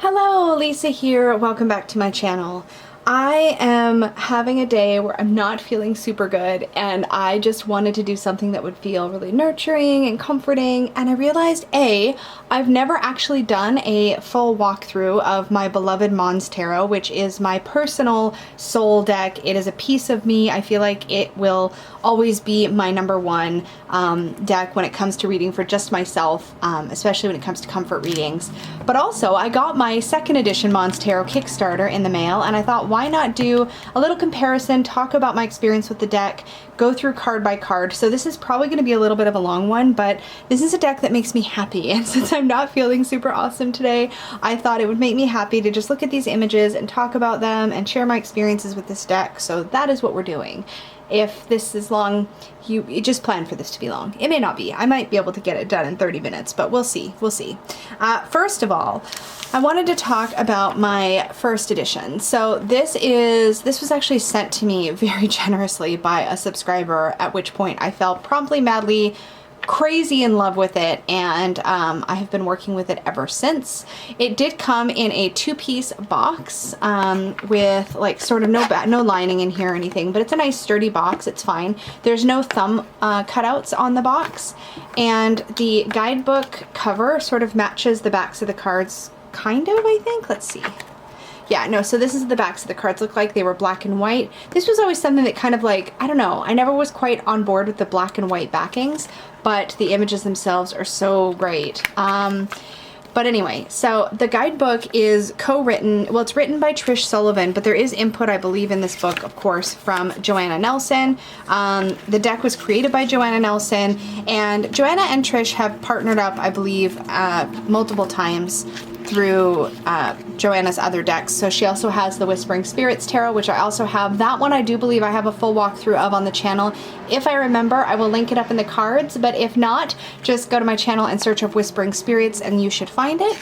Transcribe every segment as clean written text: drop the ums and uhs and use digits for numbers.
Hello, Lisa here. Welcome back to my channel. I am having a day where I'm not feeling super good and I just wanted to do something that would feel really nurturing and comforting, and I realized I've never actually done a full walkthrough of my beloved Monstarot, which is my personal soul deck. It is a piece of me. I feel like it will always be my number one deck when it comes to reading for just myself, especially when it comes to comfort readings. But also I got my second edition Monstarot Kickstarter in the mail, and I thought, why not do a little comparison, talk about my experience with the deck, go through card by card. So this is probably going to be a little bit of a long one, but this is a deck that makes me happy, and since I'm not feeling super awesome today, I thought it would make me happy to just look at these images and talk about them and share my experiences with this deck. So that is what we're doing. If this is long, you just plan for this to be long. It may not be. I might be able to get it done in 30 minutes, but we'll see. We'll see. First of all, I wanted to talk about my first edition. So this was actually sent to me very generously by a subscriber, at which point I fell promptly, madly, crazy in love with it, and I have been working with it ever since. It did come in a two-piece box with like sort of no lining in here or anything, but it's a nice sturdy box. It's fine. There's no thumb cutouts on the box, and the guidebook cover sort of matches the backs of the cards, kind of, I think. Let's see. Yeah, no, so this is the backs of the cards look like. They were black and white. This was always something that kind of like, I don't know, I never was quite on board with the black and white backings, but the images themselves are so great. But anyway, so the guidebook is co-written, well, it's written by Trish Sullivan, but there is input, I believe, in this book, of course, from Joanna Nelson. The deck was created by Joanna Nelson, and Joanna and Trish have partnered up, I believe, multiple times through Joanna's other decks. So she also has the Whispering Spirits Tarot, which I also have. That one I do believe I have a full walkthrough of on the channel. If I remember, I will link it up in the cards, but if not, just go to my channel and search up Whispering Spirits and you should find it.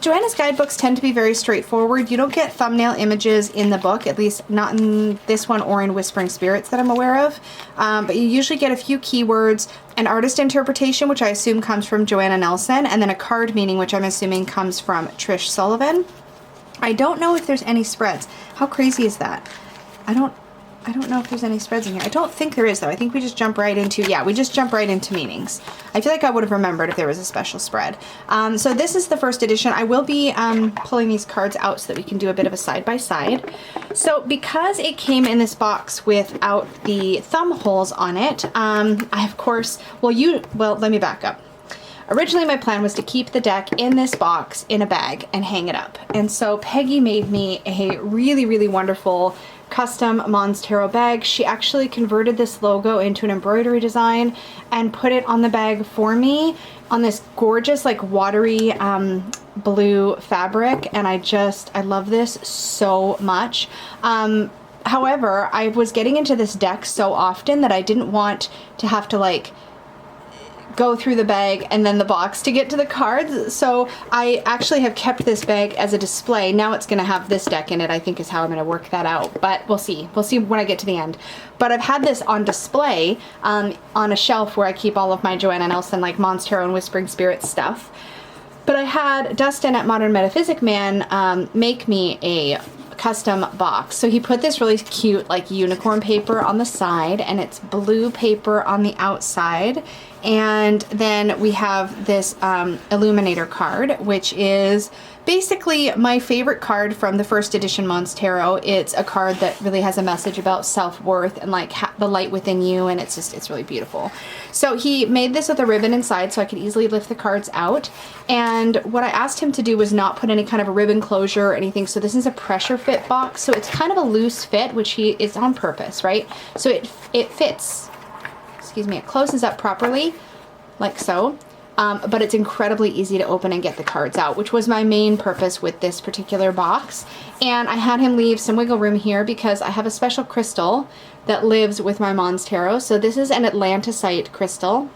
Joanna's guidebooks tend to be very straightforward. You don't get thumbnail images in the book, at least not in this one or in Whispering Spirits that I'm aware of, but you usually get a few keywords, an artist interpretation, which I assume comes from Joanna Nelson, and then a card meaning, which I'm assuming comes from Trish Sullivan. I don't know if there's any spreads. How crazy is that? I don't know if there's any spreads in here. I don't think there is, though. I think we just jump right into, yeah, we just jump right into meanings. I feel like I would have remembered if there was a special spread. So this is the first edition. I will be pulling these cards out so that we can do a bit of a side-by-side. So because it came in this box without the thumb holes on it, I, of course, well, let me back up. Originally, my plan was to keep the deck in this box in a bag and hang it up. And so Peggy made me a really, really wonderful custom Monstarot bag. She actually converted this logo into an embroidery design and put it on the bag for me on this gorgeous, like, watery blue fabric. And I love this so much. However, I was getting into this deck so often that I didn't want to have to, like, go through the bag and then the box to get to the cards. So I actually have kept this bag as a display. Now it's going to have this deck in it, I think, is how I'm going to work that out. But we'll see. We'll see when I get to the end. But I've had this on display on a shelf where I keep all of my Joanna Nelson, like, Monstarot and Whispering Spirits stuff. But I had Dustin at Modern Metaphysic Man make me a custom box. So he put this really cute, like, unicorn paper on the side, and it's blue paper on the outside. And then we have this Illuminator card, which is basically my favorite card from the first edition Monstarot. It's a card that really has a message about self-worth and, like, the light within you, and it's really beautiful. So he made this with a ribbon inside so I could easily lift the cards out. And what I asked him to do was not put any kind of a ribbon closure or anything. So this is a pressure fit box. So it's kind of a loose fit, which is on purpose, right? So it fits. Excuse me, it closes up properly, like so, but it's incredibly easy to open and get the cards out, which was my main purpose with this particular box. And I had him leave some wiggle room here because I have a special crystal that lives with my Monstarot. So this is an Atlantisite crystal,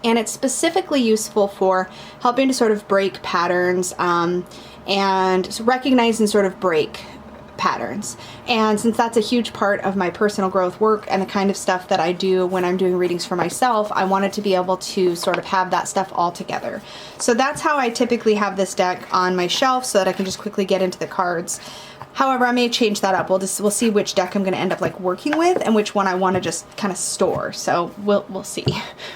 and it's specifically useful for helping to sort of break patterns and recognize and sort of break patterns. And since that's a huge part of my personal growth work and the kind of stuff that I do when I'm doing readings for myself, I wanted to be able to sort of have that stuff all together. So that's how I typically have this deck on my shelf, so that I can just quickly get into the cards. However, I may change that up. We'll see which deck I'm going to end up like working with and which one I want to just kind of store. So we'll see.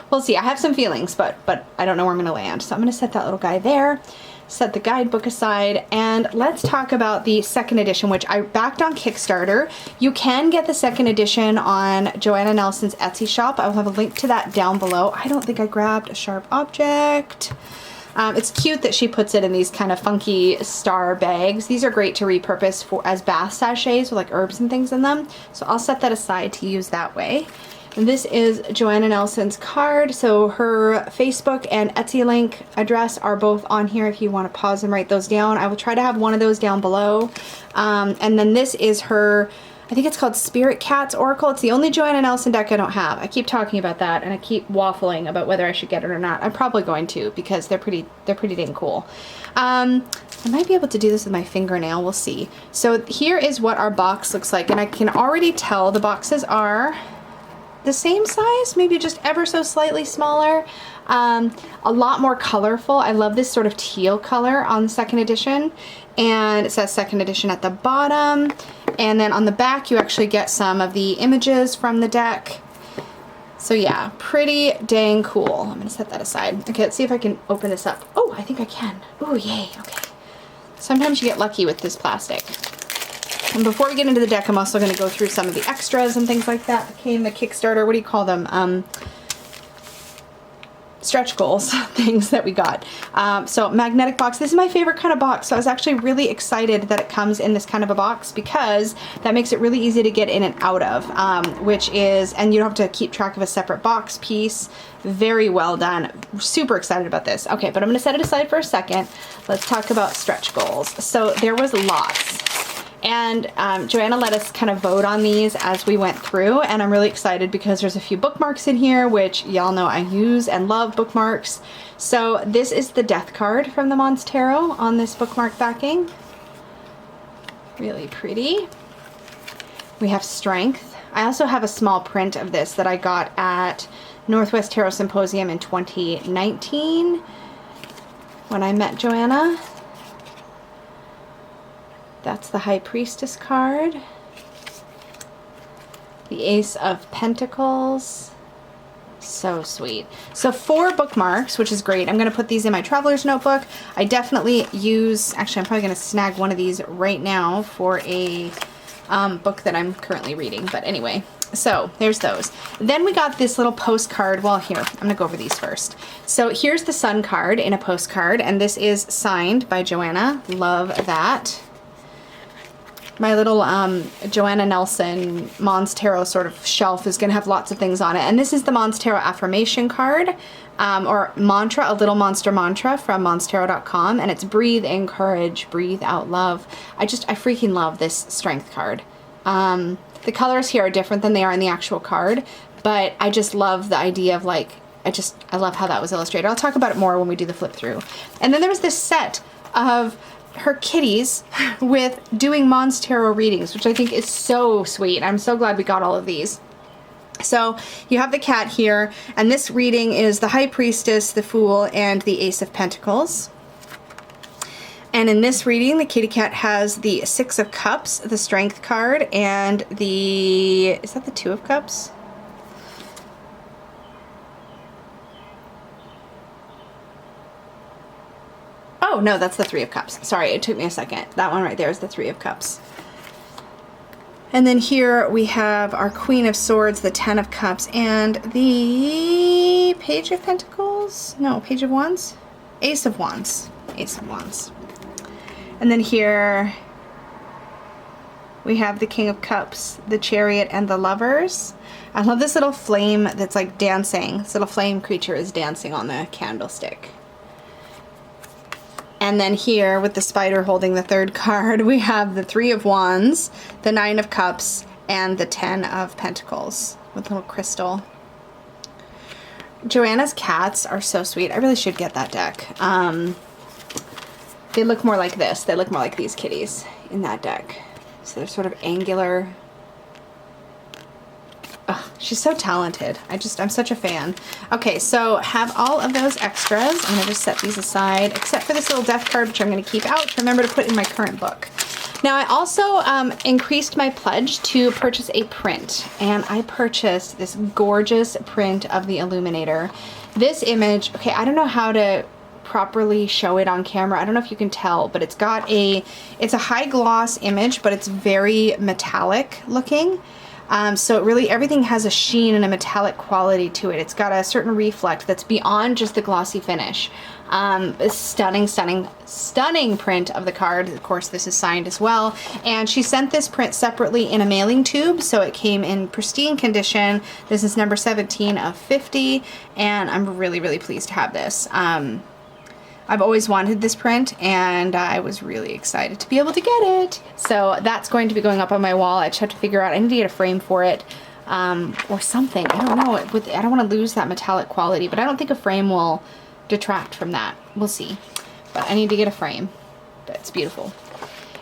We'll see. I have some feelings, but I don't know where I'm going to land. So I'm going to set that little guy there, set the guidebook aside, and let's talk about the second edition, which I backed on Kickstarter. You can get the second edition on Joanna Nelson's Etsy shop. I will have a link to that down below. I don't think I grabbed a sharp object. It's cute that she puts it in these kind of funky star bags. These are great to repurpose as bath sachets with like herbs and things in them. So I'll set that aside to use that way. And this is Joanna Nelson's card. So her Facebook and Etsy link address are both on here if you want to pause and write those down. I will try to have one of those down below. And then this is her, I think it's called Spirit Cats Oracle. It's the only Joanna Nelson deck I don't have. I keep talking about that and I keep waffling about whether I should get it or not. I'm probably going to because they're pretty dang cool. I might be able to do this with my fingernail. We'll see. So here is what our box looks like, and I can already tell the boxes are the same size, maybe just ever so slightly smaller. A lot more colorful. I love this sort of teal color on the second edition, and it says second edition at the bottom. And then on the back you actually get some of the images from the deck. So yeah, pretty dang cool. I'm gonna set that aside. Okay, let's see if I can open this up. Oh, I think I can. Oh, yay, okay. Sometimes you get lucky with this plastic. And before we get into the deck, I'm also gonna go through some of the extras and things like that came in the Kickstarter. What do you call them? Stretch goals, things that we got. So magnetic box, this is my favorite kind of box. So I was actually really excited that it comes in this kind of a box because that makes it really easy to get in and out of, which is, and you don't have to keep track of a separate box piece. Very well done. Super excited about this. Okay, but I'm gonna set it aside for a second. Let's talk about stretch goals. So there was lots. And Joanna let us kind of vote on these as we went through, and I'm really excited because there's a few bookmarks in here, which y'all know I use and love bookmarks. So this is the Death card from the Monstarot on this bookmark backing. Really pretty. We have Strength. I also have a small print of this that I got at Northwest Tarot Symposium in 2019 when I met Joanna. That's the High Priestess card. The Ace of Pentacles. So sweet. So 4 bookmarks, which is great. I'm going to put these in my traveler's notebook. I definitely use, actually I'm probably going to snag one of these right now for a book that I'm currently reading. But anyway, so there's those. Then we got this little postcard. Well, here, I'm going to go over these first. So here's the Sun card in a postcard, and this is signed by Joanna. Love that. My little Joanna Nelson Monstarot sort of shelf is going to have lots of things on it. And this is the Monstarot affirmation card, or mantra, a little monster mantra from Monstarot.com. And it's breathe in courage, breathe out love. I freaking love this strength card. The colors here are different than they are in the actual card, but I just love the idea of like, I love how that was illustrated. I'll talk about it more when we do the flip through. And then there was this set of her kitties with doing Monstarot readings, which I think is so sweet. I'm so glad we got all of these. So you have the cat here, and this reading is the High Priestess, the Fool, and the Ace of Pentacles. And in this reading, the kitty cat has the Six of Cups, the Strength card, and the, is that the Two of Cups? Oh, no, that's the Three of Cups. Sorry, it took me a second. That one right there is the Three of Cups. And then here we have our Queen of Swords, the Ten of Cups, and the Page of Pentacles? No, Page of Wands? Ace of Wands. Ace of Wands. And then here we have the King of Cups, the Chariot, and the Lovers. I love this little flame that's like dancing. This little flame creature is dancing on the candlestick. And then here, with the spider holding the third card, we have the Three of Wands, the Nine of Cups, and the Ten of Pentacles with a little crystal. Joanna's cats are so sweet. I really should get that deck. They look more like this. They look more like these kitties in that deck. So they're sort of angular. Oh, she's so talented. I'm such a fan. Okay, so have all of those extras. I'm gonna just set these aside, except for this little death card, which I'm gonna keep out. Remember to put in my current book. Now I also increased my pledge to purchase a print, and I purchased this gorgeous print of the Illuminator. This image, okay, I don't know how to properly show it on camera. I don't know if you can tell, but it's a high gloss image, but it's very metallic looking. So it really, everything has a sheen and a metallic quality to it. It's got a certain reflect that's beyond just the glossy finish. A stunning, stunning, stunning print of the card. Of course, this is signed as well. And she sent this print separately in a mailing tube, so it came in pristine condition. This is number 17 of 50, and I'm really, really pleased to have this. I've always wanted this print, and I was really excited to be able to get it. So that's going to be going up on my wall. I just have to figure out, I need to get a frame for it, or something. I don't know. I don't want to lose that metallic quality, but I don't think a frame will detract from that. We'll see. But I need to get a frame. That's beautiful.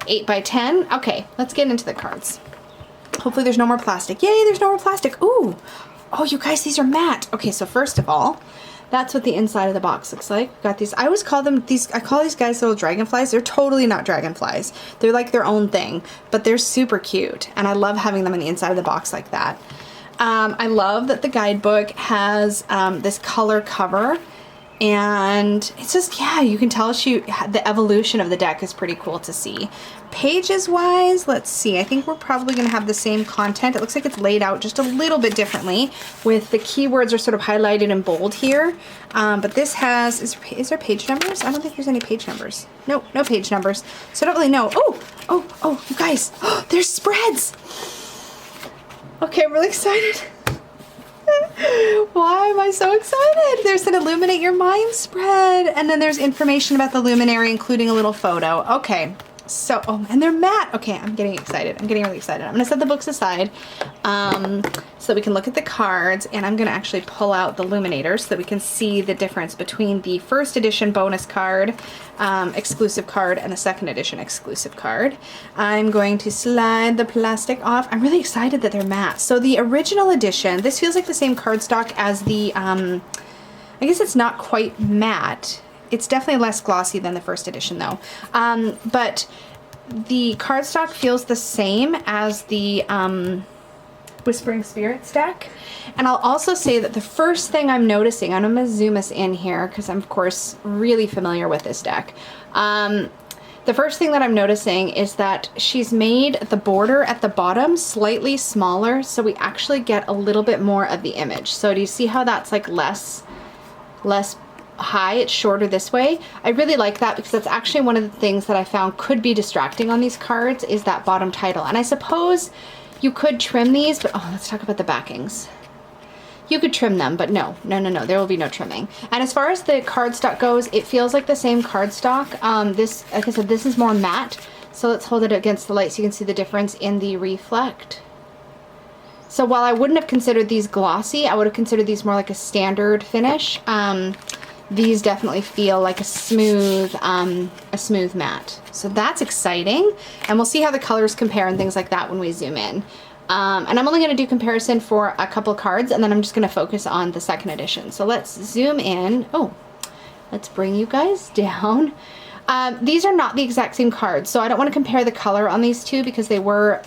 8 by 10. Okay, let's get into the cards. Hopefully there's no more plastic. Yay, there's no more plastic. Ooh. Oh, you guys, these are matte. Okay, so first of all, that's what the inside of the box looks like. We've got these, I always call them I call these guys little dragonflies. They're totally not dragonflies. They're like their own thing, but they're super cute. And I love having them on the inside of the box like that. I love that the guidebook has this color cover, and it's just, yeah, you can tell the evolution of the deck is pretty cool to see. Pages wise, let's see, I think we're probably gonna have the same content. It looks like it's laid out just a little bit differently, with the keywords are sort of highlighted in bold here. But this has, is there page numbers? I don't think there's any page numbers. Nope, no page numbers. So I don't really know. Oh, you guys, there's spreads. Okay, I'm really excited. Why am I so excited? There's an Illuminate Your Mind spread, and then there's information about the luminary, including a little photo. Okay, so, oh, and they're matte. Okay, I'm getting excited. I'm getting really excited. I'm gonna set the books aside so that we can look at the cards, and I'm gonna actually pull out the Illuminator so that we can see the difference between the first edition bonus card, exclusive card, and the second edition exclusive card. I'm going to slide the plastic off. I'm really excited that they're matte. So the original edition, this feels like the same cardstock as the, I guess it's not quite matte. It's definitely less glossy than the first edition though. But the cardstock feels the same as the Whispering Spirits deck. And I'll also say that the first thing I'm noticing, and I'm going to zoom us in here because I'm of course really familiar with this deck. The first thing that I'm noticing is that she's made the border at the bottom slightly smaller, so we actually get a little bit more of the image. So do you see how that's like less high? It's shorter this way. I really like that because that's actually one of the things that I found could be distracting on these cards, is that bottom title. And I suppose you could trim these, but oh, let's talk about the backings. You could trim them, but no, there will be no trimming. And as far as the cardstock goes, it feels like the same cardstock. This, like I said, this is more matte. So let's hold it against the light so you can see the difference in the reflect. So while I wouldn't have considered these glossy, I would have considered these more like a standard finish. These definitely feel like a smooth matte. So that's exciting. And we'll see how the colors compare and things like that when we zoom in. And I'm only going to do comparison for a couple cards, and then I'm just going to focus on the second edition. So let's zoom in. Oh, let's bring you guys down. These are not the exact same cards, so I don't want to compare the color on these two because they were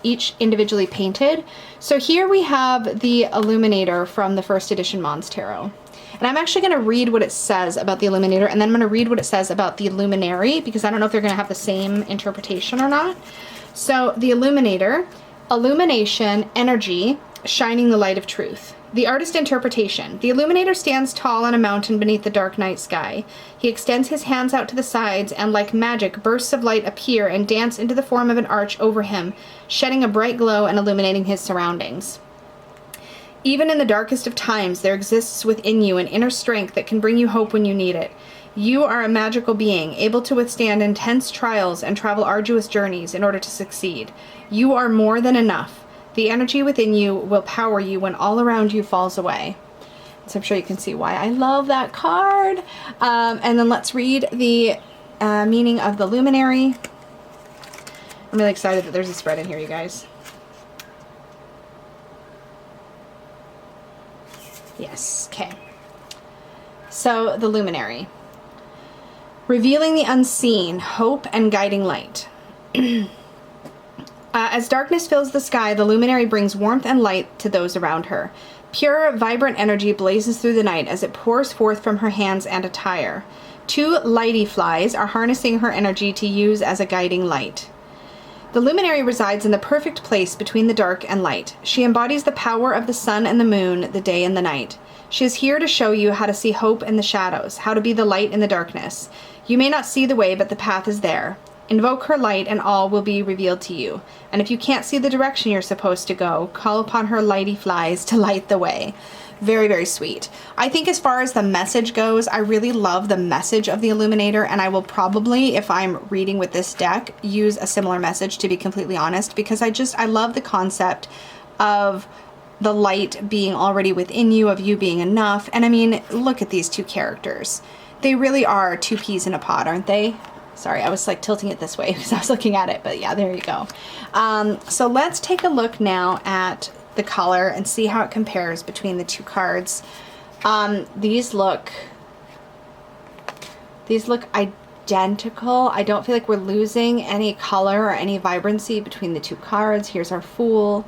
each individually painted. So here we have the Illuminator from the first edition Monstarot. And I'm actually going to read what it says about the Illuminator, and then I'm going to read what it says about the Luminary, because I don't know if they're going to have the same interpretation or not. So the Illuminator, illumination, energy, shining the light of truth. The artist interpretation. The Illuminator stands tall on a mountain beneath the dark night sky. He extends his hands out to the sides, and like magic, bursts of light appear and dance into the form of an arch over him, shedding a bright glow and illuminating his surroundings. Even in the darkest of times, there exists within you an inner strength that can bring you hope when you need it. You are a magical being, able to withstand intense trials and travel arduous journeys in order to succeed. You are more than enough. The energy within you will power you when all around you falls away. So I'm sure you can see why I love that card. And then let's read the meaning of the Luminary. I'm really excited that there's a spread in here, you guys. Yes, okay. So, the Luminary. Revealing the unseen, hope and guiding light. As darkness fills the sky, the Luminary brings warmth and light to those around her. Pure, vibrant energy blazes through the night as it pours forth from her hands and attire. 2 lighty flies are harnessing her energy to use as a guiding light. The Luminary resides in the perfect place between the dark and light. She embodies the power of the sun and the moon, the day and the night. She is here to show you how to see hope in the shadows, how to be the light in the darkness. You may not see the way, but the path is there. Invoke her light and all will be revealed to you. And if you can't see the direction you're supposed to go, call upon her lighty flies to light the way. Very, very sweet. I think as far as the message goes, I really love the message of the Illuminator, and I will probably, if I'm reading with this deck, use a similar message, to be completely honest, because I love the concept of the light being already within you, of you being enough. And I mean, look at these 2 characters. They really are 2 peas in a pod, aren't they? Sorry, I was like tilting it this way because I was looking at it, but yeah, there you go. So let's take a look now at the color and see how it compares between the 2 cards. These look identical. I don't feel like we're losing any color or any vibrancy between the 2 cards. Here's our Fool.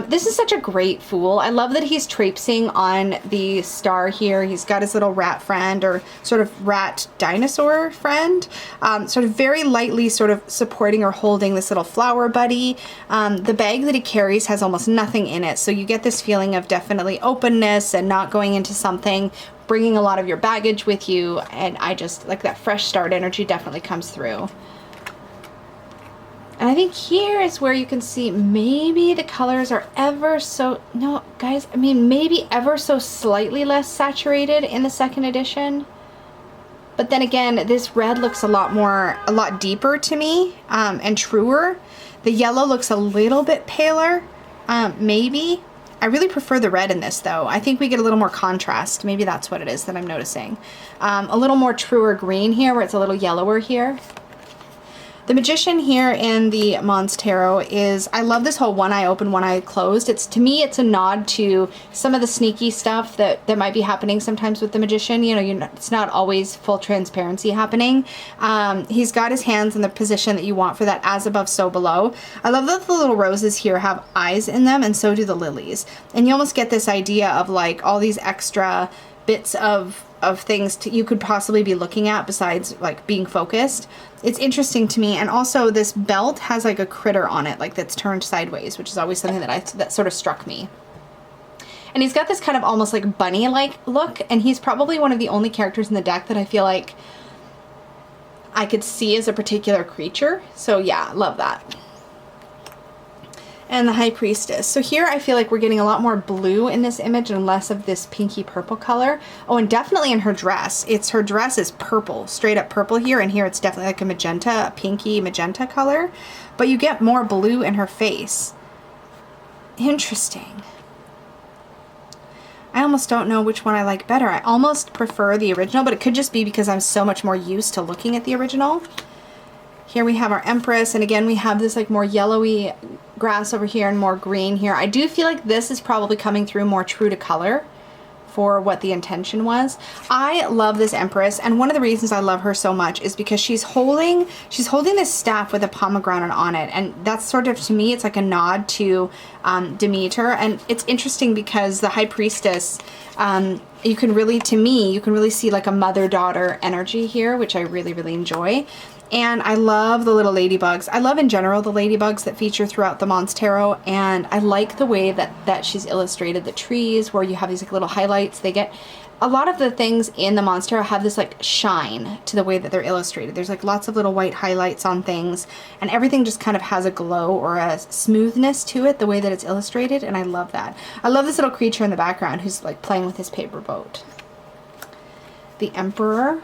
This is such a great Fool. I love that he's traipsing on the star here. He's got his little rat friend, or sort of rat dinosaur friend, sort of very lightly sort of supporting or holding this little flower buddy. The bag that he carries has almost nothing in it, so you get this feeling of definitely openness and not going into something, bringing a lot of your baggage with you, and I just like that fresh start energy definitely comes through. And I think here is where you can see maybe the colors are ever so, no guys, I mean maybe ever so slightly less saturated in the 2nd edition. But then again, this red looks a lot deeper to me, and truer. The yellow looks a little bit paler, maybe. I really prefer the red in this though. I think we get a little more contrast. Maybe that's what it is that I'm noticing. A little more truer green here, where it's a little yellower here. The Magician here in the Monstarot is, I love this whole one eye open, one eye closed. To me, it's a nod to some of the sneaky stuff that might be happening sometimes with the Magician. You know, it's not always full transparency happening. He's got his hands in the position that you want for that as above, so below. I love that the little roses here have eyes in them, and so do the lilies. And you almost get this idea of like all these extra bits of things you could possibly be looking at besides like being focused. It's interesting to me. And also this belt has like a critter on it, like that's turned sideways, which is always something that sort of struck me. And he's got this kind of almost like bunny-like look, and he's probably one of the only characters in the deck that I feel like I could see as a particular creature. So yeah, love that. And the High Priestess. So here I feel like we're getting a lot more blue in this image and less of this pinky purple color. Oh, and definitely in her dress. Her dress is purple, straight up purple here, and here it's definitely like a magenta, a pinky magenta color. But you get more blue in her face. Interesting. I almost don't know which one I like better. I almost prefer the original, but it could just be because I'm so much more used to looking at the original. Here we have our Empress, and again we have this like more yellowy grass over here and more green here. I do feel like this is probably coming through more true to color for what the intention was. I love this Empress, and one of the reasons I love her so much is because she's holding this staff with a pomegranate on it, and that's sort of, to me, it's like a nod to Demeter. And it's interesting because the High Priestess, you can really see like a mother-daughter energy here, which I really, really enjoy. And I love the little ladybugs. I love in general the ladybugs that feature throughout the Monstarot, and I like the way that she's illustrated the trees, where you have these like little highlights. They get a lot of the things in the Monstarot have this like shine to the way that they're illustrated. There's like lots of little white highlights on things, and everything just kind of has a glow or a smoothness to it the way that it's illustrated, and I love that. I love this little creature in the background who's like playing with his paper boat. The Emperor.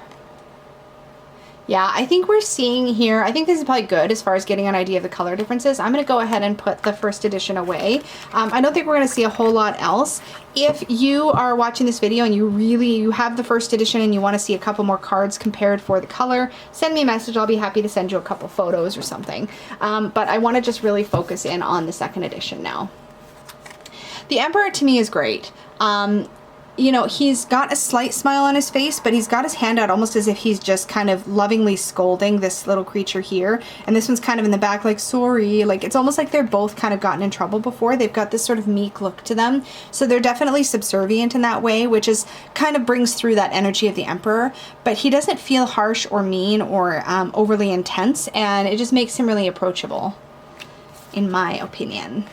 Yeah, I think we're seeing here, I think this is probably good as far as getting an idea of the color differences. I'm going to go ahead and put the first edition away. I don't think we're going to see a whole lot else. If you are watching this video and you have the first edition and you want to see a couple more cards compared for the color, send me a message. I'll be happy to send you a couple photos or something. But I want to just really focus in on the second edition now. The Emperor to me is great. You know, he's got a slight smile on his face, but he's got his hand out almost as if he's just kind of lovingly scolding this little creature here. And this one's kind of in the back like, sorry. Like, it's almost like they're both kind of gotten in trouble before. They've got this sort of meek look to them. So they're definitely subservient in that way, which is kind of brings through that energy of the Emperor. But he doesn't feel harsh or mean or overly intense. And it just makes him really approachable, in my opinion.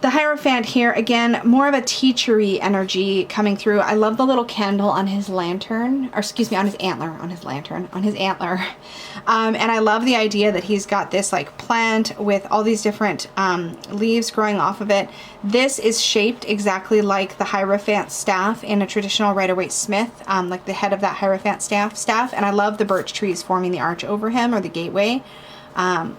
The Hierophant here, again, more of a teachery energy coming through. I love the little candle on his lantern, or excuse me, on his antler, on his lantern, on his antler. And I love the idea that he's got this like plant with all these different leaves growing off of it. This is shaped exactly like the Hierophant staff in a traditional Rider-Waite-Smith, like the head of that Hierophant staff. And I love the birch trees forming the arch over him, or the gateway.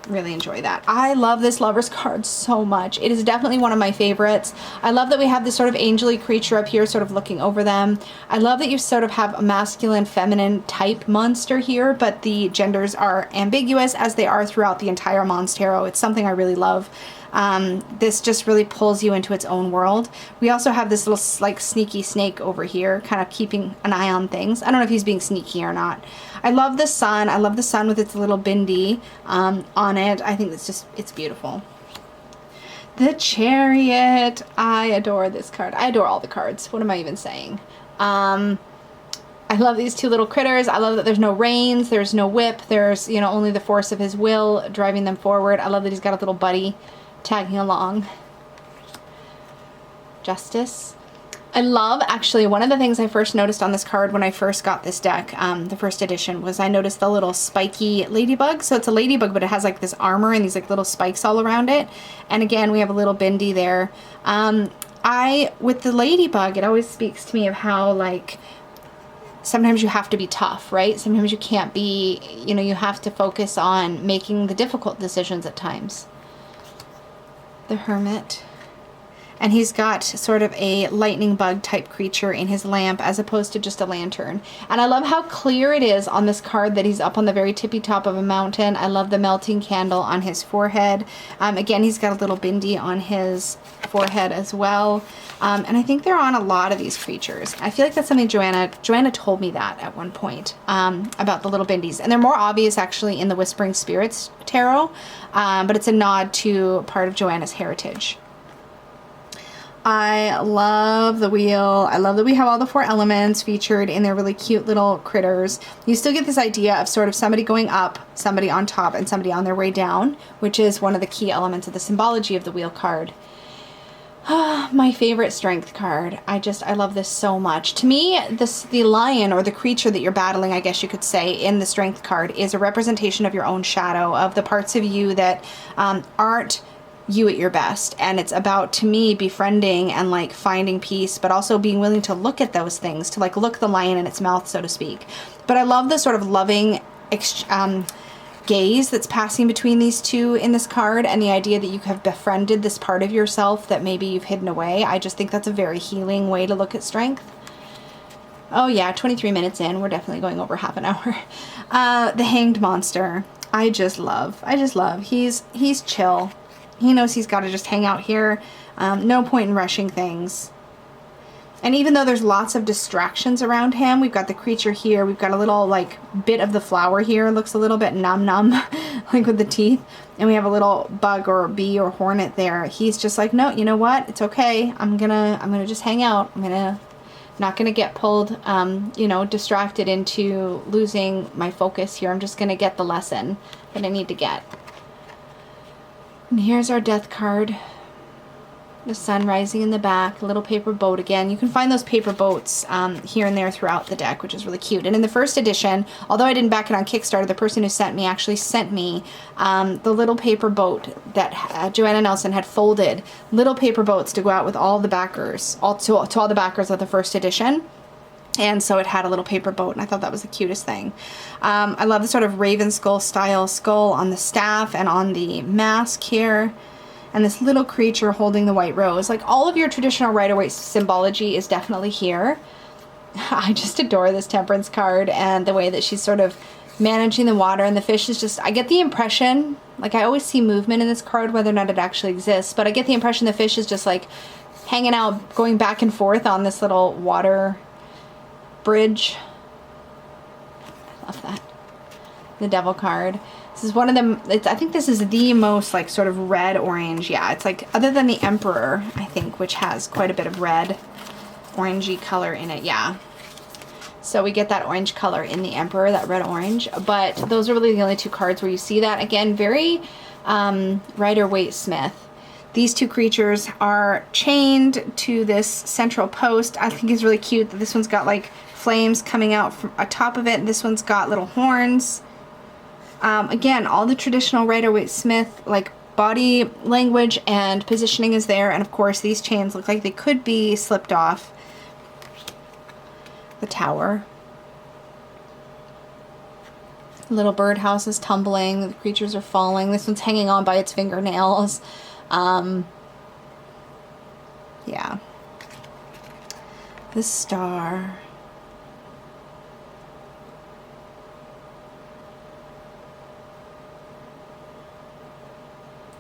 Really enjoy that. I love this Lovers card so much. It is definitely one of my favorites. I love that we have this sort of angel-y creature up here sort of looking over them. I love that you sort of have a masculine, feminine type monster here, but the genders are ambiguous as they are throughout the entire Monstarot. It's something I really love. This just really pulls you into its own world. We also have this little like sneaky snake over here, kind of keeping an eye on things. I don't know if he's being sneaky or not. I love the sun. I love the sun with its little bindi on it. I think it's beautiful. The Chariot. I adore this card. I adore all the cards. What am I even saying? I love these two little critters. I love that there's no reins, there's no whip, there's, you know, only the force of his will driving them forward. I love that he's got a little buddy tagging along. Justice. I love, actually, one of the things I first noticed on this card when I first got this deck, the first edition, was I noticed the little spiky ladybug. So it's a ladybug, but it has like this armor and these like little spikes all around it. And again, we have a little bindi there. With the ladybug, it always speaks to me of how like sometimes you have to be tough, right? Sometimes you can't be, you know, you have to focus on making the difficult decisions at times. The Hermit. And he's got sort of a lightning bug type creature in his lamp as opposed to just a lantern. And I love how clear it is on this card that he's up on the very tippy top of a mountain. I love the melting candle on his forehead. Again, he's got a little bindi on his forehead as well. And I think they're on a lot of these creatures. I feel like that's something Joanna told me that at one point about the little bindis. And they're more obvious actually in the Whispering Spirits tarot, but it's a nod to part of Joanna's heritage. I love the wheel. I love that we have all the 4 elements featured in their really cute little critters. You still get this idea of sort of somebody going up, somebody on top, and somebody on their way down, which is one of the key elements of the symbology of the wheel card. My favorite strength card. I love this so much. To me, the lion or the creature that you're battling, I guess you could say, in the strength card is a representation of your own shadow, of the parts of you that aren't you at your best. And it's about, to me, befriending and like finding peace, but also being willing to look at those things, to like look the lion in its mouth, so to speak. But I love the sort of loving gaze that's passing between these two in this card, and the idea that you have befriended this part of yourself that maybe you've hidden away. I just think that's a very healing way to look at strength. Oh yeah, 23 minutes in, we're definitely going over half an hour. The Hanged Monster. I just love. He's chill. He knows he's got to just hang out here. No point in rushing things. And even though there's lots of distractions around him, we've got the creature here, we've got a little like bit of the flower here, looks a little bit num like with the teeth, and we have a little bug or bee or hornet there. He's just like, no, you know what? It's okay. I'm gonna just hang out. Not gonna get pulled, you know, distracted into losing my focus here. I'm just gonna get the lesson that I need to get. And here's our death card. The sun rising in the back, a little paper boat again. You can find those paper boats here and there throughout the deck, which is really cute. And in the first edition, although I didn't back it on Kickstarter, the person who sent me actually sent me the little paper boat that Joanna Nelson had folded, little paper boats to go out with all the backers, to all the backers of the first edition. And so it had a little paper boat, and I thought that was the cutest thing. I love the sort of raven skull style skull on the staff and on the mask here. And this little creature holding the white rose. Like, all of your traditional Rider-Waite symbology is definitely here. I just adore this Temperance card and the way that she's sort of managing the water, and the fish is just, I get the impression, like I always see movement in this card, whether or not it actually exists, but I get the impression the fish is just like hanging out, going back and forth on this little water bridge. I love that. The Devil card. This is one of them, I think this is the most like sort of red orange. Yeah, it's like, other than the Emperor, I think, which has quite a bit of red orangey color in it. Yeah. So we get that orange color in the Emperor, that red orange, but those are really the only two cards where you see that. Again, very Rider-Waite Smith. These two creatures are chained to this central post. I think it's really cute that this one's got like flames coming out from atop of it, and this one's got little horns. Again, all the traditional Rider-Waite Smith like body language and positioning is there, and of course these chains look like they could be slipped off the tower. Little birdhouse is tumbling, the creatures are falling. This one's hanging on by its fingernails. Yeah. The star.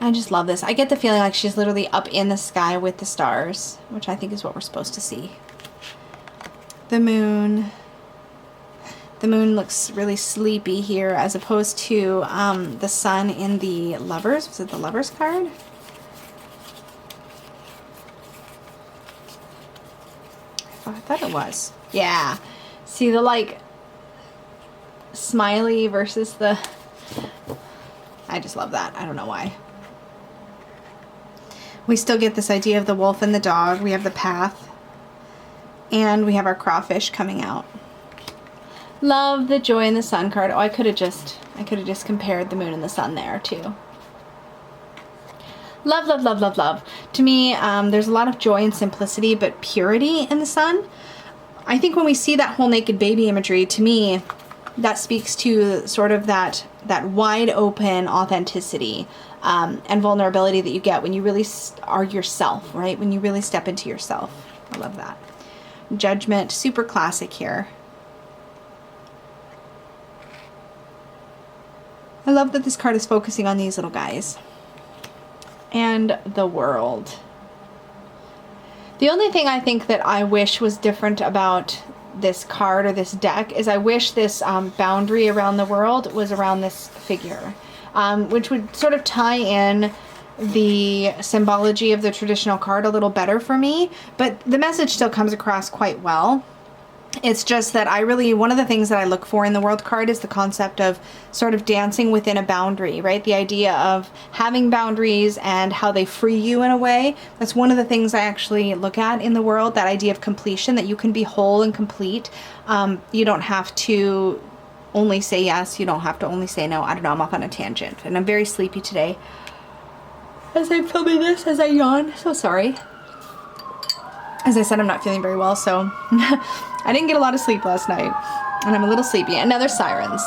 I just love this. I get the feeling like she's literally up in the sky with the stars, which I think is what we're supposed to see. The moon. The moon looks really sleepy here as opposed to the sun in the Lovers. Was it the Lovers card? I thought it was. Yeah. See the like smiley versus the... I just love that. I don't know why. We still get this idea of the wolf and the dog. We have the path. And we have our crawfish coming out. Love the joy in the sun card. Oh, I could have just compared the moon and the sun there too. Love, love, love, love, love. To me, there's a lot of joy and simplicity, but purity in the sun. I think when we see that whole naked baby imagery, to me, that speaks to sort of that wide open authenticity and vulnerability that you get when you really are yourself, right? When you really step into yourself. I love that. Judgment, super classic here. I love that this card is focusing on these little guys. And the World. The only thing I think that I wish was different about this card or this deck is I wish this boundary around the world was around this figure, which would sort of tie in the symbology of the traditional card a little better for me, but the message still comes across quite well. It's just that one of the things that I look for in the World card is the concept of sort of dancing within a boundary, right? The idea of having boundaries and how they free you in a way. That's one of the things I actually look at in the World, that idea of completion, that you can be whole and complete. You don't have to only say yes. You don't have to only say no. I don't know, I'm off on a tangent. And I'm very sleepy today. As I'm filming this, as I yawn, so sorry. As I said, I'm not feeling very well, so I didn't get a lot of sleep last night, and I'm a little sleepy. And now there's sirens.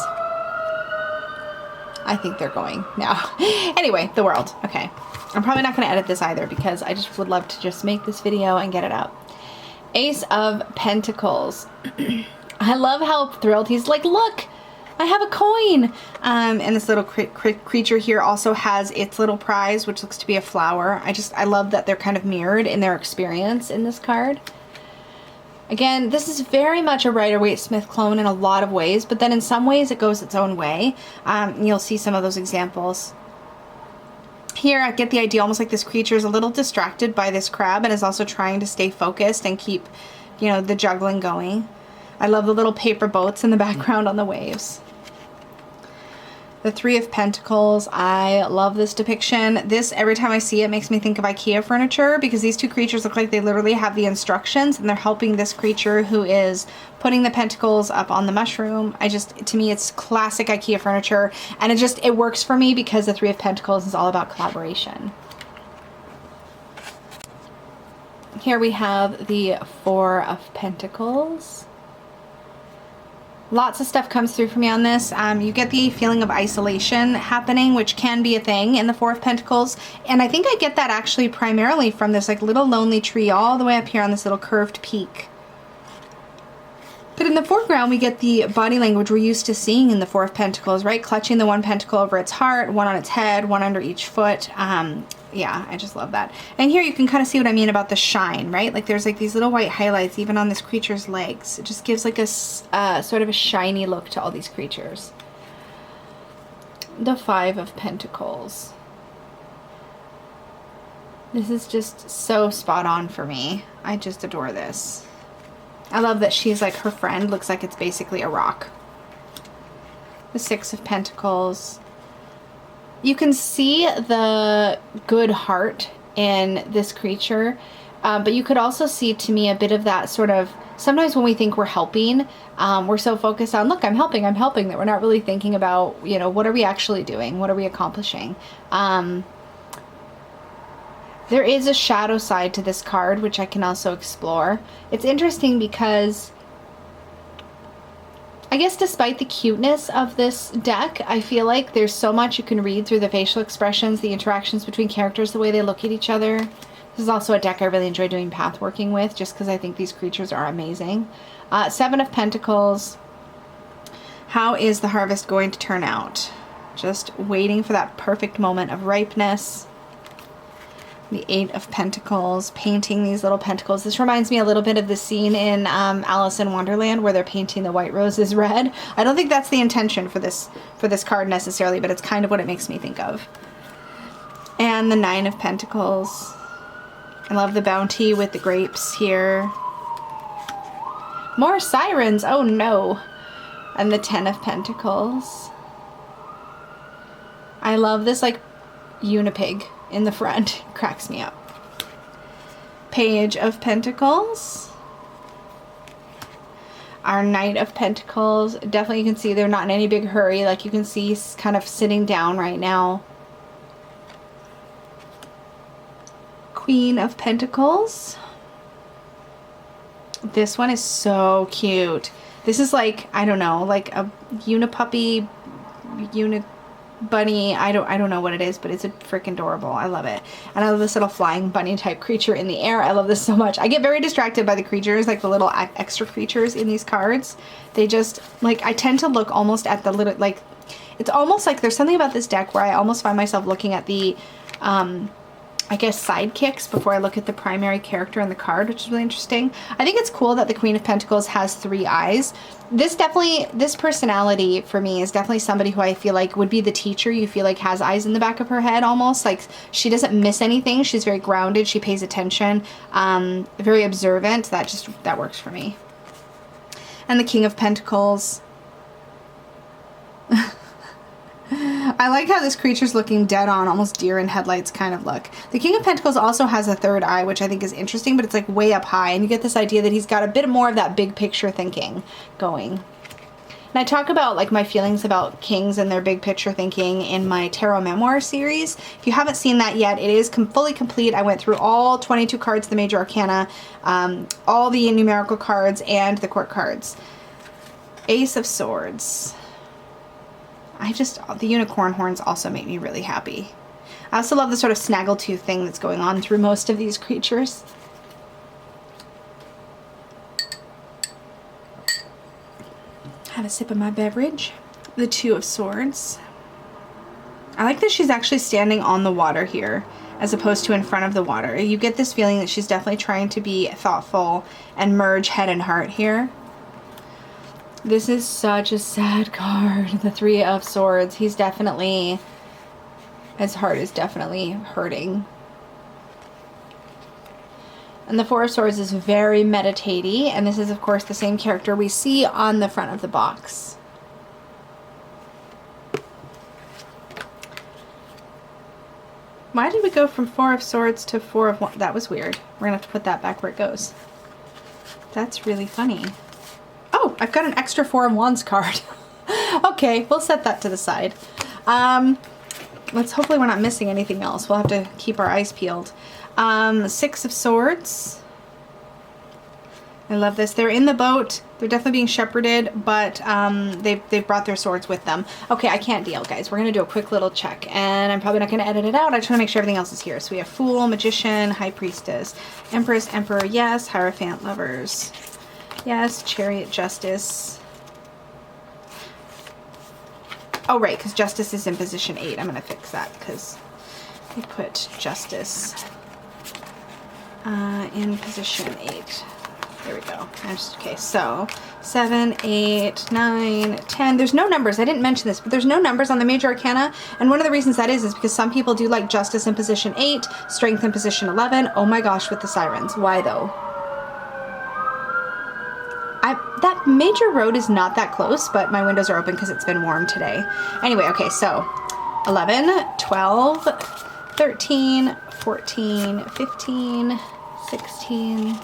I think they're going now. Anyway, the World. Okay. I'm probably not going to edit this either because I just would love to just make this video and get it up. Ace of Pentacles. I love how thrilled he's like, look, I have a coin. And this little creature here also has its little prize, which looks to be a flower. I love that they're kind of mirrored in their experience in this card. Again, this is very much a Rider-Waite Smith clone in a lot of ways, but then in some ways it goes its own way. You'll see some of those examples. Here I get the idea almost like this creature is a little distracted by this crab and is also trying to stay focused and keep, you know, the juggling going. I love the little paper boats in the background on the waves. The Three of Pentacles. I love this depiction. This, every time I see it, makes me think of IKEA furniture because these two creatures look like they literally have the instructions and they're helping this creature who is putting the pentacles up on the mushroom. To me, it's classic IKEA furniture, and it works for me because the Three of Pentacles is all about collaboration. Here we have the Four of Pentacles. Lots of stuff comes through for me on this. You get the feeling of isolation happening, which can be a thing in the Four of Pentacles. And I think I get that actually primarily from this like little lonely tree all the way up here on this little curved peak. But in the foreground, we get the body language we're used to seeing in the Four of Pentacles, right? Clutching the one pentacle over its heart, one on its head, one under each foot. Yeah, I just love that. And here you can kind of see what I mean about the shine, right? Like there's like these little white highlights even on this creature's legs. It just gives like a sort of a shiny look to all these creatures. The Five of Pentacles. This is just so spot on for me. I just adore this. I love that she's like her friend, looks like it's basically a rock. The Six of Pentacles. You can see the good heart in this creature, but you could also see to me a bit of that sort of, sometimes when we think we're helping, we're so focused on, look, I'm helping, that we're not really thinking about, you know, what are we actually doing? What are we accomplishing? There is a shadow side to this card, which I can also explore. It's interesting because I guess despite the cuteness of this deck, I feel like there's so much you can read through the facial expressions, the interactions between characters, the way they look at each other. This is also a deck I really enjoy doing path working with, just because I think these creatures are amazing. Seven of Pentacles. How is the harvest going to turn out? Just waiting for that perfect moment of ripeness. The Eight of Pentacles, painting these little pentacles. This reminds me a little bit of the scene in Alice in Wonderland where they're painting the white roses red. I don't think that's the intention for this card necessarily, but it's kind of what it makes me think of. And the Nine of Pentacles. I love the bounty with the grapes here. More sirens, oh no. And the Ten of Pentacles. I love this like unipig in the front. Cracks me up. Page of Pentacles. Our Knight of Pentacles. Definitely you can see they're not in any big hurry. Like you can see he's kind of sitting down right now. Queen of Pentacles. This one is so cute. This is like, I don't know, like a unipuppy, bunny. I don't know what it is, but it's a freaking adorable. I love it. And I love this little flying bunny type creature in the air. I love this so much. I get very distracted by the creatures, like the little extra creatures in these cards. They just, like, I tend to look almost at the little, like, it's almost like there's something about this deck where I almost find myself looking at the, I guess, sidekicks before I look at the primary character in the card, which is really interesting. I think it's cool that the Queen of Pentacles has 3 eyes. This personality for me is definitely somebody who I feel like would be the teacher you feel like has eyes in the back of her head almost. Like she doesn't miss anything. She's very grounded. She pays attention. Very observant. That works for me. And the King of Pentacles. I like how this creature's looking dead on, almost deer in headlights kind of look. The King of Pentacles also has a 3rd eye, which I think is interesting, but it's like way up high, and you get this idea that he's got a bit more of that big picture thinking going. And I talk about like my feelings about kings and their big picture thinking in my tarot memoir series. If you haven't seen that yet, it is fully complete. I went through all 22 cards of the major arcana, all the numerical cards, and the court cards. Ace of Swords. The unicorn horns also make me really happy. I also love the sort of snaggletooth thing that's going on through most of these creatures. Have a sip of my beverage. The Two of Swords. I like that she's actually standing on the water here as opposed to in front of the water. You get this feeling that she's definitely trying to be thoughtful and merge head and heart here. This is such a sad card. The Three of Swords. He's definitely, his heart is definitely hurting. And the Four of Swords is very meditatey, and this is of course the same character we see on the front of the box. Why did we go from Four of Swords to Four of Wands? That was weird. We're gonna have to put that back where it goes. That's really funny. Oh, I've got an extra Four of Wands card. Okay, we'll set that to the side. Hopefully we're not missing anything else. We'll have to keep our eyes peeled. Six of Swords. I love this. They're in the boat They're definitely being shepherded, but they've brought their swords with them. Okay, I can't deal, guys. We're going to do a quick little check, and I'm probably not going to edit it out. I just want to make sure everything else is here. So we have Fool, Magician, High Priestess, Empress, Emperor, yes. Hierophant, Lovers, yes. Chariot, Justice. Oh, right, because Justice is in position 8. I'm going to fix that because we put Justice in position 8. There we go. Okay, so 7, 8, 9, 10. There's no numbers. I didn't mention this, but there's no numbers on the major arcana. And one of the reasons that is because some people do like Justice in position 8, Strength in position 11. Oh my gosh, with the sirens. Why though? That major road is not that close, but my windows are open because it's been warm today. Anyway, okay, so 11, 12, 13, 14, 15, 16,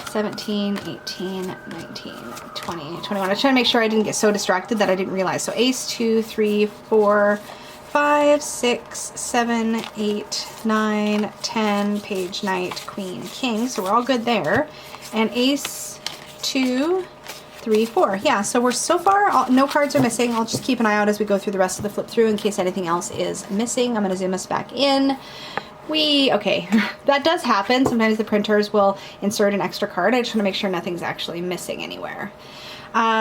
17, 18, 19, 20, 21. I was trying to make sure I didn't get so distracted that I didn't realize. So ace, 2, 3, 4, 5, 6, 7, 8, 9, 10, page, knight, queen, king. So we're all good there. And ace, 2, 3, 4. Yeah, so we're so far, no cards are missing. I'll just keep an eye out as we go through the rest of the flip through in case anything else is missing. I'm going to zoom us back in. Okay, that does happen. Sometimes the printers will insert an extra card. I just want to make sure nothing's actually missing anywhere.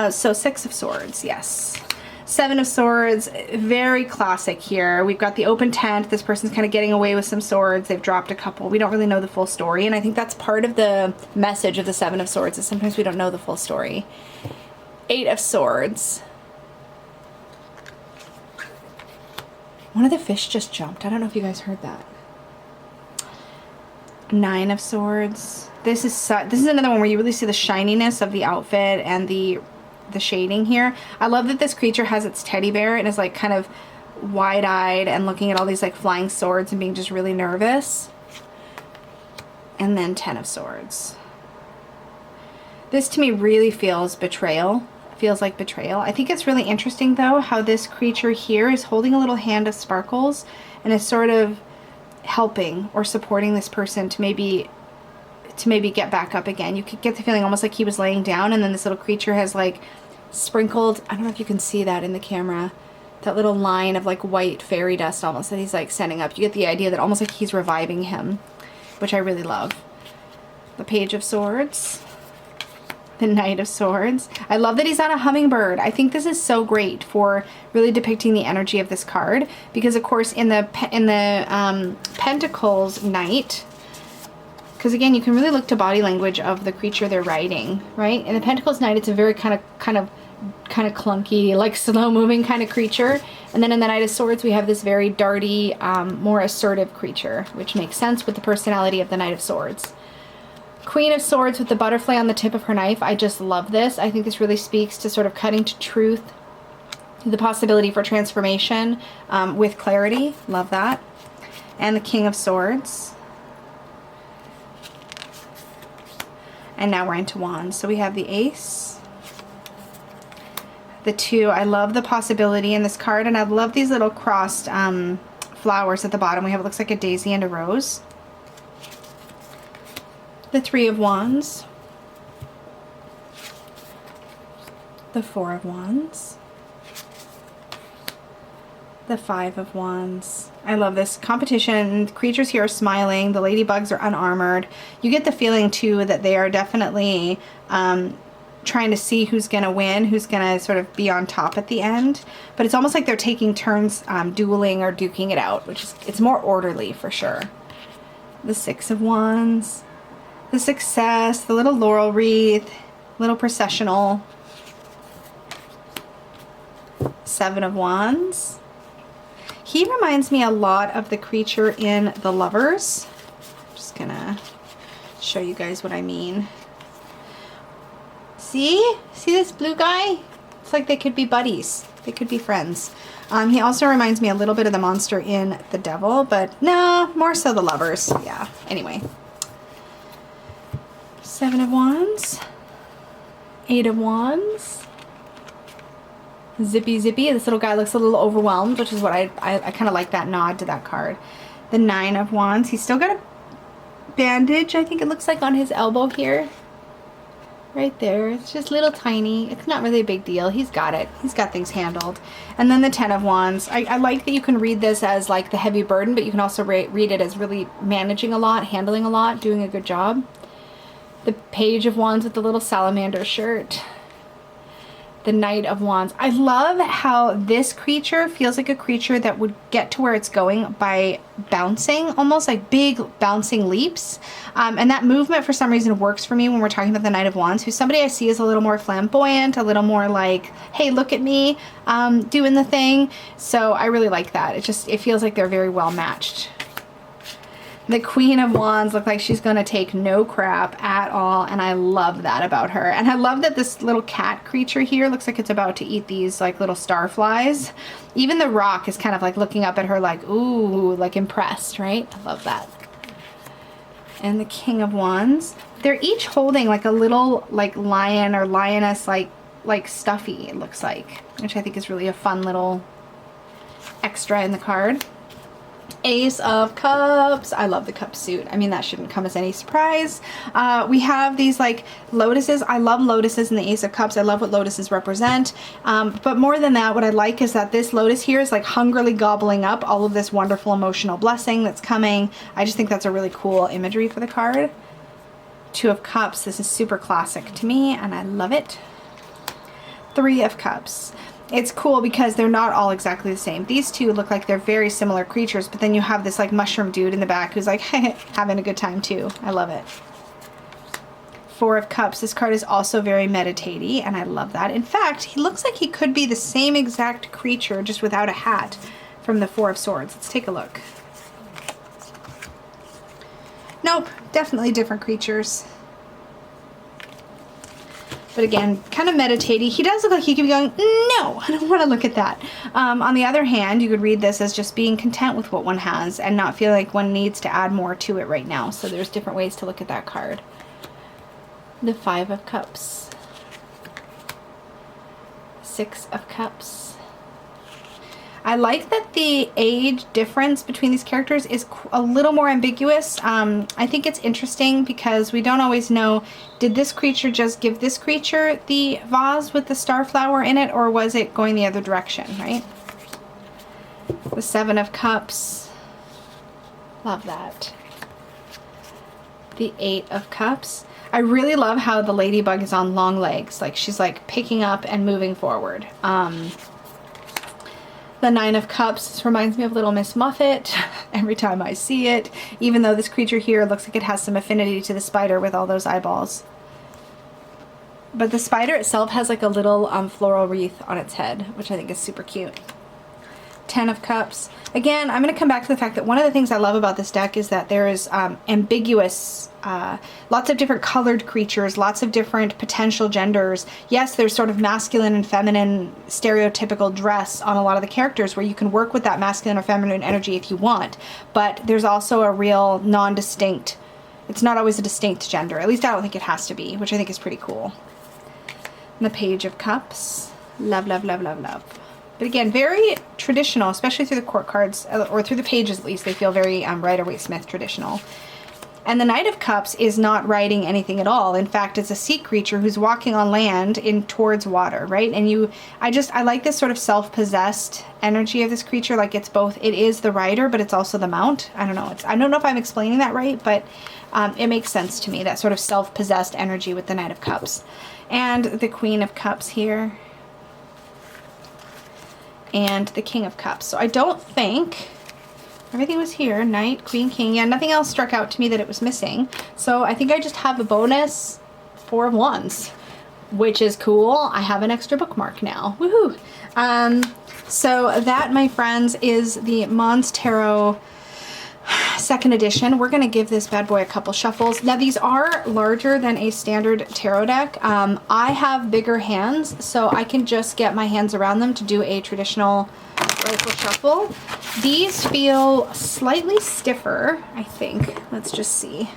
So 6 of Swords, yes. 7 of Swords, very classic here. We've got the open tent. This person's kind of getting away with some swords. They've dropped a couple. We don't really know the full story, and I think that's part of the message of the 7 of Swords is sometimes we don't know the full story. 8 of Swords. One of the fish just jumped. I don't know if you guys heard that. 9 of Swords. This is another one where you really see the shininess of the outfit and the shading here. I love that this creature has its teddy bear and is like kind of wide-eyed and looking at all these like flying swords and being just really nervous. And then 10 of Swords. This to me really feels betrayal. Feels like betrayal. I think it's really interesting though how this creature here is holding a little hand of sparkles and is sort of helping or supporting this person to maybe get back up again. You could get the feeling almost like he was laying down and then this little creature has like sprinkled, I don't know if you can see that in the camera, that little line of like white fairy dust almost that he's like sending up. You get the idea that almost like he's reviving him, which I really love. The Page of Swords. The Knight of Swords. I love that he's on a hummingbird. I think this is so great for really depicting the energy of this card because of course in the Pentacles Knight, because again you can really look to body language of the creature they're riding, right? In the Pentacles Knight it's a very kind of clunky, like slow moving kind of creature, and then in the Knight of Swords we have this very darty, more assertive creature, which makes sense with the personality of the Knight of Swords. Queen of Swords with the butterfly on the tip of her knife. I just love this. I think this really speaks to sort of cutting to truth, the possibility for transformation with clarity. Love that. And the King of Swords. And now we're into Wands. So we have the Ace, the 2. I love the possibility in this card, and I love these little crossed flowers at the bottom. We have, it looks like a daisy and a rose. The 3 of Wands, the 4 of Wands, the 5 of Wands. I love this competition. Creatures here are smiling. The ladybugs are unarmored. You get the feeling too that they are definitely trying to see who's going to win, who's going to sort of be on top at the end. But it's almost like they're taking turns dueling or duking it out, which is, it's more orderly for sure. The 6 of Wands. The Success, the little laurel wreath, little processional. 7 of Wands. He reminds me a lot of the creature in The Lovers. I'm just gonna show you guys what I mean. See? See this blue guy? It's like they could be buddies. They could be friends. He also reminds me a little bit of the monster in The Devil, but no, more so The Lovers. Yeah, anyway. 7 of Wands, 8 of Wands, Zippy Zippy. This little guy looks a little overwhelmed, which is what I kind of like that nod to that card. The 9 of Wands. He's still got a bandage, I think it looks like, on his elbow here. right there. It's just little tiny. It's not really a big deal. He's got it. He's got things handled. And then the Ten of Wands. I like that you can read this as like the heavy burden, but you can also read it as really managing a lot, handling a lot, doing a good job. The Page of Wands with the little salamander shirt. The Knight of Wands. I love how this creature feels like a creature that would get to where it's going by bouncing, almost like big bouncing leaps. And that movement for some reason works for me when we're talking about the Knight of Wands, who's somebody I see as a little more flamboyant, a little more like, hey, look at me doing the thing. So I really like that. It feels like they're very well matched. The Queen of Wands looks like she's going to take no crap at all, and I love that about her. And I love that this little cat creature here looks like it's about to eat these like little starflies. Even the rock is kind of like looking up at her like, ooh, like impressed, right? I love that. And the King of Wands. They're each holding like a little like lion or lioness like stuffy, it looks like, which I think is really a fun little extra in the card. Ace of Cups. I love the cup suit. I mean, that shouldn't come as any surprise. We have these like lotuses. I love lotuses in the Ace of Cups. I love what lotuses represent. But more than that, what I like is that this lotus here is like hungrily gobbling up all of this wonderful emotional blessing that's coming. I just think that's a really cool imagery for the card. Two of Cups. This is super classic to me, and I love it. Three of Cups. It's cool because they're not all exactly the same. These two look like they're very similar creatures, but then you have this like mushroom dude in the back who's like having a good time too. I love it. Four of Cups. This card is also very meditatey, and I love that. In fact, he looks like he could be the same exact creature just without a hat from the Four of Swords. Let's take a look. Nope, definitely different creatures. But again, kind of meditatey. He does look like he could be going, no, I don't want to look at that. On the other hand, you could read this as just being content with what one has and not feel like one needs to add more to it right now. So there's different ways to look at that card. The Five of Cups. Six of Cups. I like that the age difference between these characters is a little more ambiguous. I think it's interesting because we don't always know, did this creature just give this creature the vase with the starflower in it, or was it going the other direction, right? The Seven of Cups. Love that. The Eight of Cups. I really love how the ladybug is on long legs. Like she's like picking up and moving forward. The Nine of Cups. This reminds me of Little Miss Muffet every time I see it, even though this creature here looks like it has some affinity to the spider with all those eyeballs. But the spider itself has like a little floral wreath on its head, which I think is super cute. Ten of Cups. Again, I'm going to come back to the fact that one of the things I love about this deck is that there is ambiguous, lots of different colored creatures, lots of different potential genders. Yes, there's sort of masculine and feminine stereotypical dress on a lot of the characters where you can work with that masculine or feminine energy if you want, but there's also a real non-distinct, it's not always a distinct gender. At least I don't think it has to be, which I think is pretty cool. And the Page of Cups. Love, love, love, love, love. But again, very traditional, especially through the court cards, or through the pages at least, they feel very Rider-Waite-Smith traditional. And the Knight of Cups is not riding anything at all. In fact, it's a sea creature who's walking on land in towards water, right? And I like this sort of self-possessed energy of this creature. Like it's both, it is the rider, but it's also the mount. I don't know. I don't know if I'm explaining that right, but it makes sense to me, that sort of self-possessed energy with the Knight of Cups. And the Queen of Cups here. And the King of Cups. So I don't think everything was here. Knight, Queen, King. Yeah, nothing else struck out to me that it was missing. So I think I just have a bonus Four of Wands, which is cool. I have an extra bookmark now. Woohoo! So that, my friends, is the Monstarot second edition. We're going to give this bad boy a couple shuffles. Now these are larger than a standard tarot deck. I have bigger hands, so I can just get my hands around them to do a traditional rifle shuffle. These feel slightly stiffer, I think. Let's just see.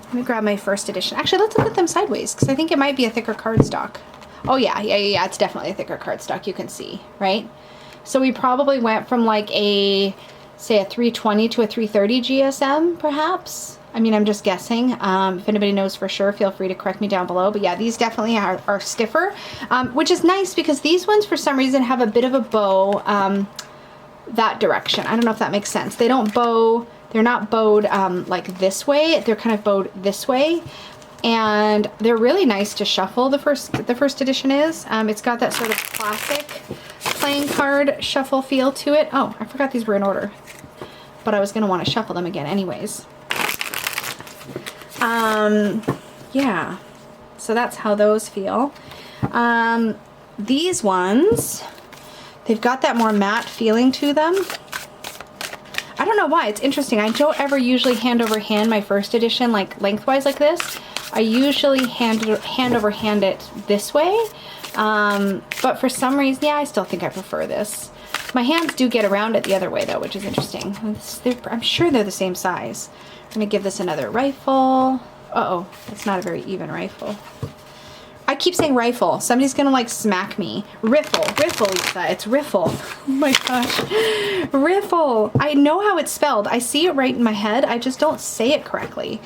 Let me grab my first edition. Actually, let's look at them sideways, because I think it might be a thicker cardstock. Oh yeah, it's definitely a thicker cardstock, you can see, right? So we probably went from like a, say, a 320 to a 330 GSM, perhaps. I mean, I'm just guessing. If anybody knows for sure, feel free to correct me down below. But yeah, these definitely are stiffer, which is nice because these ones, for some reason, have a bit of a bow that direction. I don't know if that makes sense. They don't bow, they're not bowed like this way. They're kind of bowed this way. And they're really nice to shuffle, the first edition is. It's got that sort of classic playing card shuffle feel to it. Oh, I forgot these were in order. But I was going to want to shuffle them again anyways. Yeah, so that's how those feel. These ones, they've got that more matte feeling to them. I don't know why, it's interesting. I don't ever usually hand over hand my first edition like lengthwise like this. I usually hand over hand it this way. But for some reason, yeah, I still think I prefer this. My hands do get around it the other way though, which is interesting. I'm sure they're the same size. I'm gonna give this another rifle. Uh-oh, it's not a very even rifle. I keep saying rifle. Somebody's gonna like smack me. Riffle, Lisa, it's riffle. Oh my gosh, riffle. I know how it's spelled. I see it right in my head. I just don't say it correctly.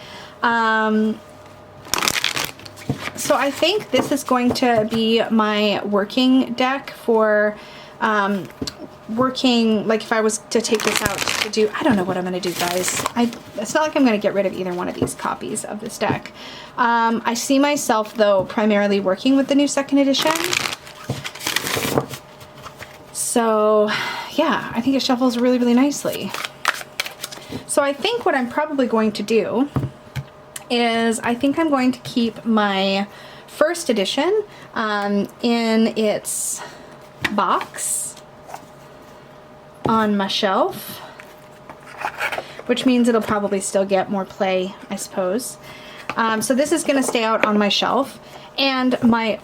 So I think this is going to be my working deck for working, like if I was to take this out to do, I don't know what I'm going to do, guys. It's not like I'm going to get rid of either one of these copies of this deck. I see myself, though, primarily working with the new second edition. So, yeah, I think it shuffles really, really nicely. So I think what I'm probably going to do is I think I'm going to keep my first edition in its box on my shelf, which means it'll probably still get more play, I suppose. So this is going to stay out on my shelf, and my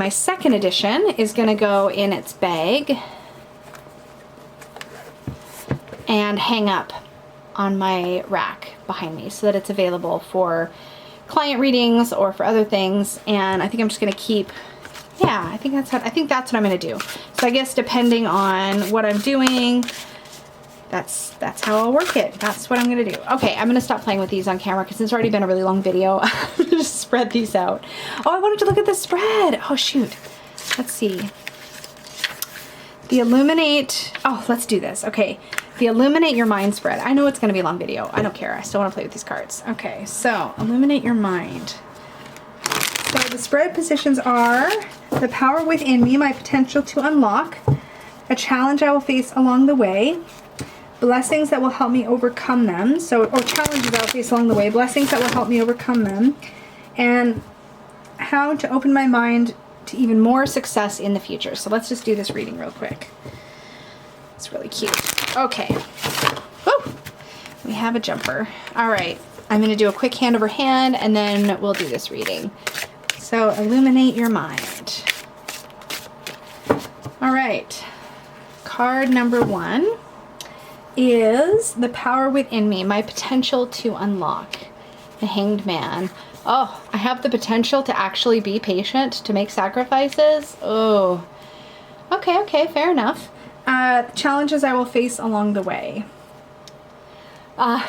second edition is going to go in its bag and hang up on my rack behind me so that it's available for client readings or for other things. And I think I'm just going to keep, yeah, I think that's what I'm going to do. So I guess depending on what I'm doing, that's how I'll work it. That's what I'm going to do. Okay, I'm going to stop playing with these on camera because it's already been a really long video. I'm going to just spread these out. Oh, I wanted to look at the spread. Oh, shoot. Let's see. The Illuminate. Oh, let's do this. Okay. The Illuminate Your Mind spread. I know it's going to be a long video. I don't care. I still want to play with these cards. Okay, so Illuminate Your Mind. So the spread positions are the power within me, my potential to unlock, a challenge I will face along the way, blessings that will help me overcome them, or challenges I will face along the way, blessings that will help me overcome them, and how to open my mind to even more success in the future. So let's just do this reading real quick. It's really cute. Okay. Woo! We have a jumper. All right. I'm going to do a quick hand over hand, and then we'll do this reading. So, Illuminate Your Mind. All right. Card number 1 is the power within me, my potential to unlock. The Hanged Man. Oh, I have the potential to actually be patient, to make sacrifices. Oh. Okay, fair enough. Challenges I will face along the way.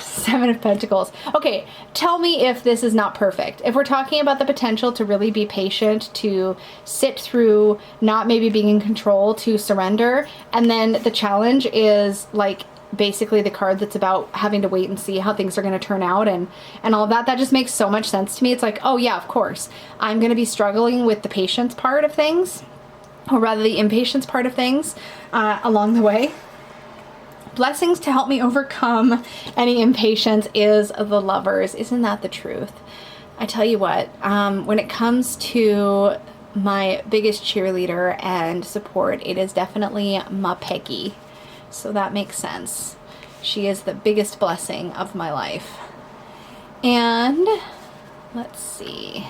7 of Pentacles. Okay, tell me if this is not perfect. If we're talking about the potential to really be patient, to sit through not maybe being in control, to surrender, and then the challenge is like basically the card that's about having to wait and see how things are going to turn out and all that just makes so much sense to me. It's like, oh yeah, of course. I'm going to be struggling with the patience part of things, or rather the impatience part of things along the way. Blessings to help me overcome any impatience is the Lovers. Isn't that the truth? I tell you what, when it comes to my biggest cheerleader and support, it is definitely my Peggy. So that makes sense. She is the biggest blessing of my life. And let's see.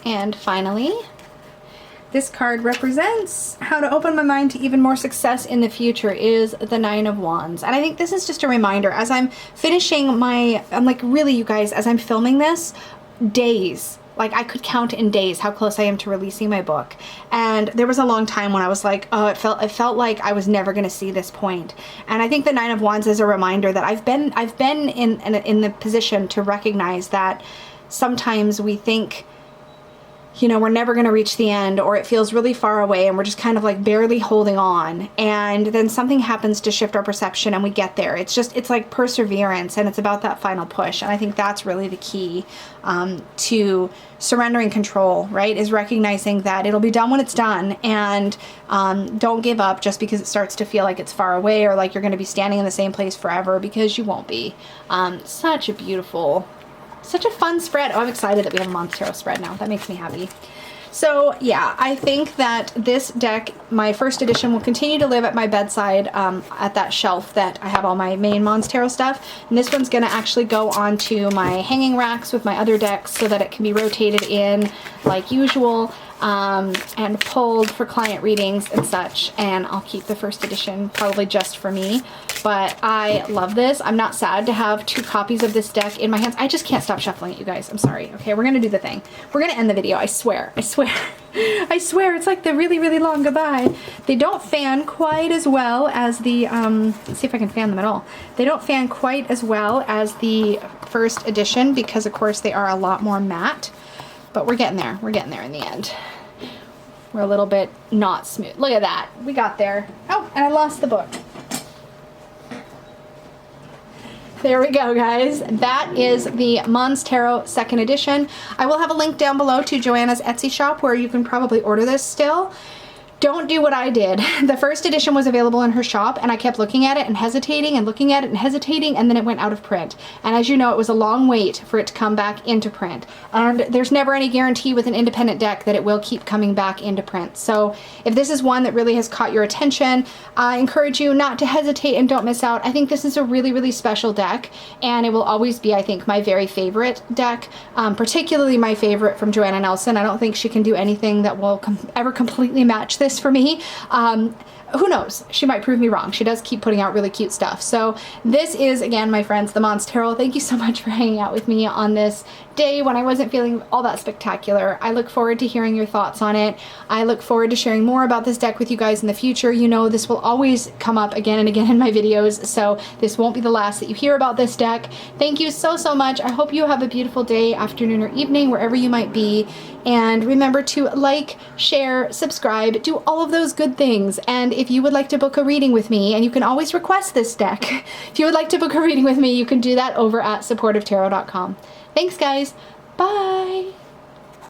And finally, this card represents how to open my mind to even more success in the future is the 9 of Wands. And I think this is just a reminder as I'm finishing I'm like, really, you guys, as I'm filming this, days like I could count in days how close I am to releasing my book. And there was a long time when I was like, oh, it felt like I was never going to see this point. And I think the Nine of Wands is a reminder that I've been in the position to recognize that sometimes we think, you know, we're never going to reach the end, or it feels really far away and we're just kind of like barely holding on. And then something happens to shift our perception and we get there. It's like perseverance, and it's about that final push. And I think that's really the key to surrendering control, right? Is recognizing that it'll be done when it's done, and don't give up just because it starts to feel like it's far away or like you're going to be standing in the same place forever, because you won't be. Such a fun spread. Oh, I'm excited that we have a Monstarot spread now. That makes me happy. So yeah, I think that this deck, my first edition, will continue to live at my bedside at that shelf that I have all my main Monstarot stuff. And this one's going to actually go onto my hanging racks with my other decks so that it can be rotated in like usual. And pulled for client readings and such, and I'll keep the first edition probably just for me. But I love this. I'm not sad to have 2 copies of this deck in my hands. I just can't stop shuffling it, you guys. I'm sorry. Okay, we're gonna do the thing. We're gonna end the video. I swear. I swear. I swear. It's like the really, really long goodbye. They don't fan quite as well as the let's see if I can fan them at all. They don't fan quite as well as the first edition because of course they are a lot more matte. But we're getting there. We're getting there in the end. We're a little bit not smooth. Look at that. We got there. Oh, and I lost the book. There we go, guys. That is the Monstarot 2nd edition. I will have a link down below to Joanna's Etsy shop where you can probably order this still. Don't do what I did. The first edition was available in her shop and I kept looking at it and hesitating and looking at it and hesitating, and then it went out of print. And as you know, it was a long wait for it to come back into print. And there's never any guarantee with an independent deck that it will keep coming back into print. So if this is one that really has caught your attention, I encourage you not to hesitate and don't miss out. I think this is a really, really special deck, and it will always be, I think, my very favorite deck, particularly my favorite from Joanna Nelson. I don't think she can do anything that will ever completely match this for me. Who knows? She might prove me wrong. She does keep putting out really cute stuff. So this is, again, my friends, the Monstarot. Thank you so much for hanging out with me on this day when I wasn't feeling all that spectacular. I look forward to hearing your thoughts on it. I look forward to sharing more about this deck with you guys in the future. You know, this will always come up again and again in my videos, so this won't be the last that you hear about this deck. Thank you so, so much. I hope you have a beautiful day, afternoon, or evening, wherever you might be. And remember to like, share, subscribe, do all of those good things. And if you would like to book a reading with me, and you can always request this deck, if you would like to book a reading with me, you can do that over at supportivetarot.com. Thanks, guys. Bye.